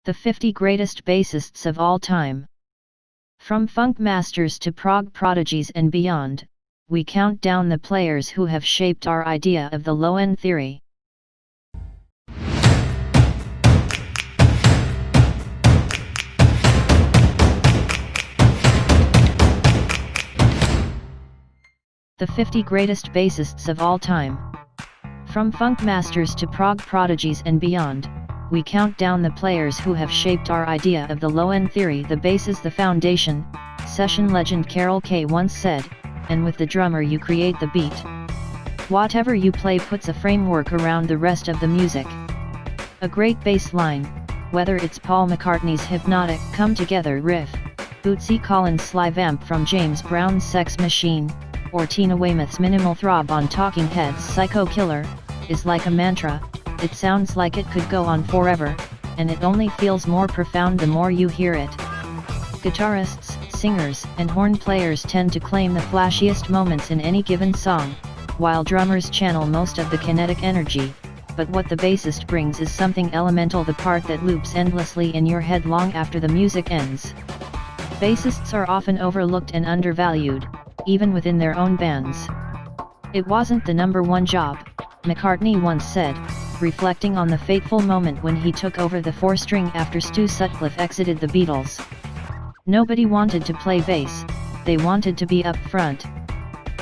The 50 Greatest Bassists of All Time. From funk masters to prog prodigies and beyond, we count down the players who have shaped our idea of the low-end theory. The 50 Greatest Bassists of All Time. From funk masters to prog prodigies and beyond, we count down the players who have shaped our idea of the low-end theory. The bass is the foundation, session legend Carol Kay once said, and with the drummer you create the beat. Whatever you play puts a framework around the rest of the music. A great bass line, whether it's Paul McCartney's hypnotic Come Together riff, Bootsy Collins' slide vamp from James Brown's Sex Machine, or Tina Weymouth's minimal throb on Talking Heads' Psycho Killer, is like a mantra. It sounds like it could go on forever, and it only feels more profound the more you hear it. Guitarists, singers, and horn players tend to claim the flashiest moments in any given song, while drummers channel most of the kinetic energy, but what the bassist brings is something elemental, the part that loops endlessly in your head long after the music ends. Bassists are often overlooked and undervalued, even within their own bands. "It wasn't the number one job," McCartney once said, reflecting on the fateful moment when he took over the four-string after Stu Sutcliffe exited the Beatles. Nobody wanted to play bass, they wanted to be up front.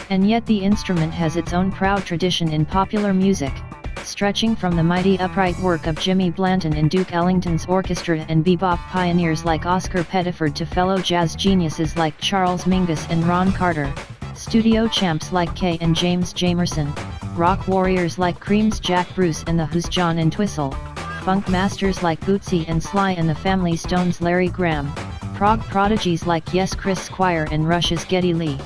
And yet the instrument has its own proud tradition in popular music, stretching from the mighty upright work of Jimmy Blanton and Duke Ellington's orchestra and bebop pioneers like Oscar Pettiford to fellow jazz geniuses like Charles Mingus and Ron Carter, studio champs like Kay and James Jamerson, rock warriors like Cream's Jack Bruce and the Who's John Entwistle, funk masters like Bootsy and Sly and the Family Stone's Larry Graham, prog prodigies like Yes Chris Squire and Rush's Geddy Lee,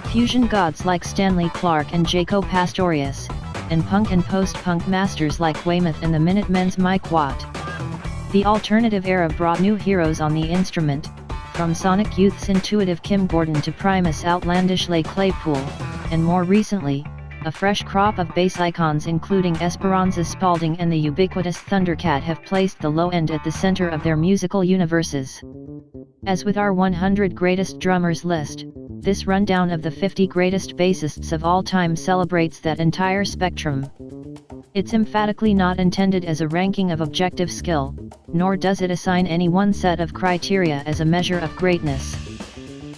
fusion gods like Stanley Clarke and Jaco Pastorius, and punk and post-punk masters like Weymouth and the Minutemen's Mike Watt. The alternative era brought new heroes on the instrument, from Sonic Youth's intuitive Kim Gordon to Primus' outlandish Les Claypool, and more recently, a fresh crop of bass icons including Esperanza Spalding and the ubiquitous Thundercat have placed the low end at the center of their musical universes. As with our 100 Greatest Drummers list, this rundown of the 50 greatest bassists of all time celebrates that entire spectrum. It's emphatically not intended as a ranking of objective skill, nor does it assign any one set of criteria as a measure of greatness.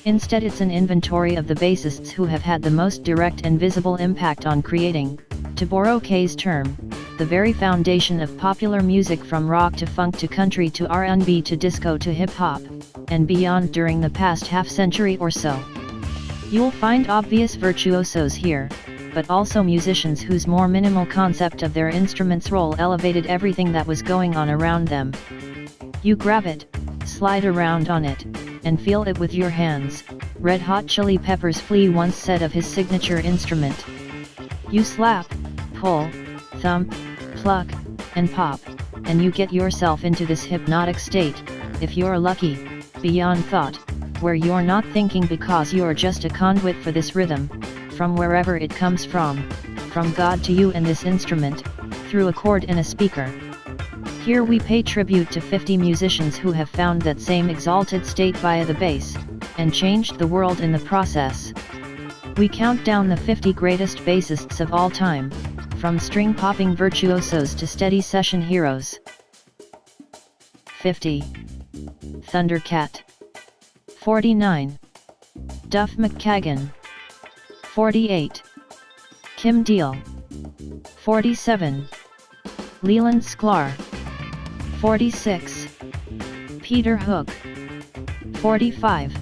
Instead, it's an inventory of the bassists who have had the most direct and visible impact on creating, to borrow Kay's term, the very foundation of popular music from rock to funk to country to R&B to disco to hip-hop, and beyond during the past half-century or so. You'll find obvious virtuosos here, but also musicians whose more minimal concept of their instrument's role elevated everything that was going on around them. You grab it, slide around on it, and feel it with your hands, Red Hot Chili Peppers' Flea once said of his signature instrument. You slap, pull, thump, pluck, and pop, and you get yourself into this hypnotic state, if you're lucky, beyond thought, where you're not thinking because you're just a conduit for this rhythm, from wherever it comes from God to you and this instrument, through a chord and a speaker. Here we pay tribute to 50 musicians who have found that same exalted state via the bass, and changed the world in the process. We count down the 50 greatest bassists of all time, from string-popping virtuosos to steady session heroes. 50. Thundercat. 49. Duff McKagan. 48. Kim Deal. 47. Leland Sklar. 46. Peter Hook. 45.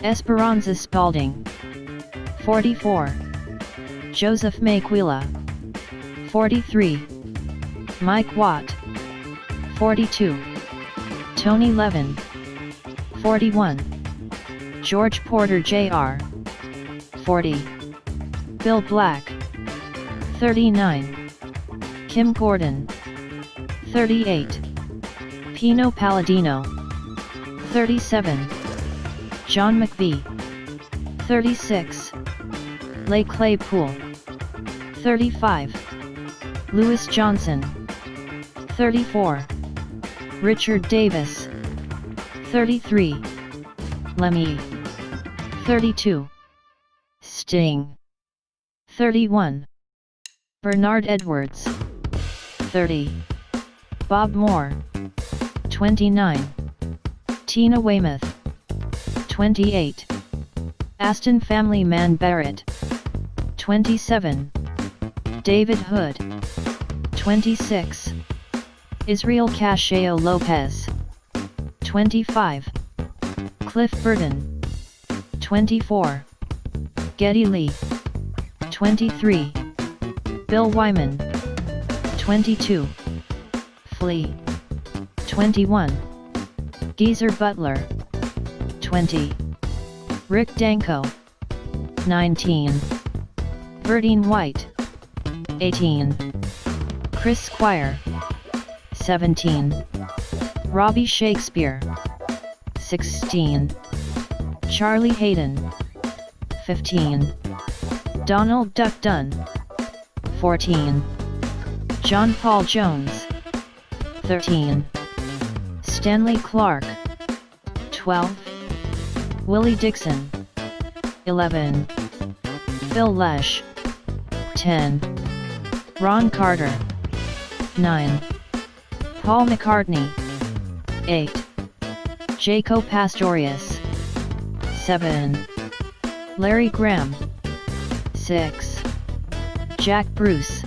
Esperanza Spalding. 44. Joseph Maquila. 43. Mike Watt. 42. Tony Levin. 41. George Porter Jr. 40. Bill Black. 39. Kim Gordon. 38. Pino Palladino. 37. John McVie. 36. Les Claypool. 35. Louis Johnson. 34. Richard Davis. 33. Lemmy. 32. Sting. 31. Bernard Edwards. 30. Bob Moore. 29. Tina Weymouth. 28. Aston Family Man Barrett. 27. David Hood. 26. Israel Cacheo Lopez. 25. Cliff Burton. 24. Geddy Lee. 23. Bill Wyman. 22. Flea. 21. Geezer Butler. 20. Rick Danko. 19. Verdine White. 18. Chris Squire. 17. Robbie Shakespeare. 16. Charlie Hayden. 15. Donald Duck Dunn. 14. John Paul Jones. 13. Stanley Clark. 12. Willie Dixon. 11. Phil Lesh. 10. Ron Carter. 9. Paul McCartney. 8. Jaco Pastorius. 7. Larry Graham. 6. Jack Bruce.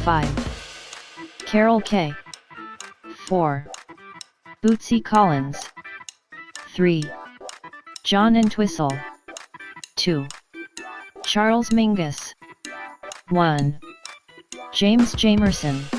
5. Carol Kay. 4. Bootsy Collins. 3. John Entwistle. 2. Charles Mingus. 1. James Jamerson.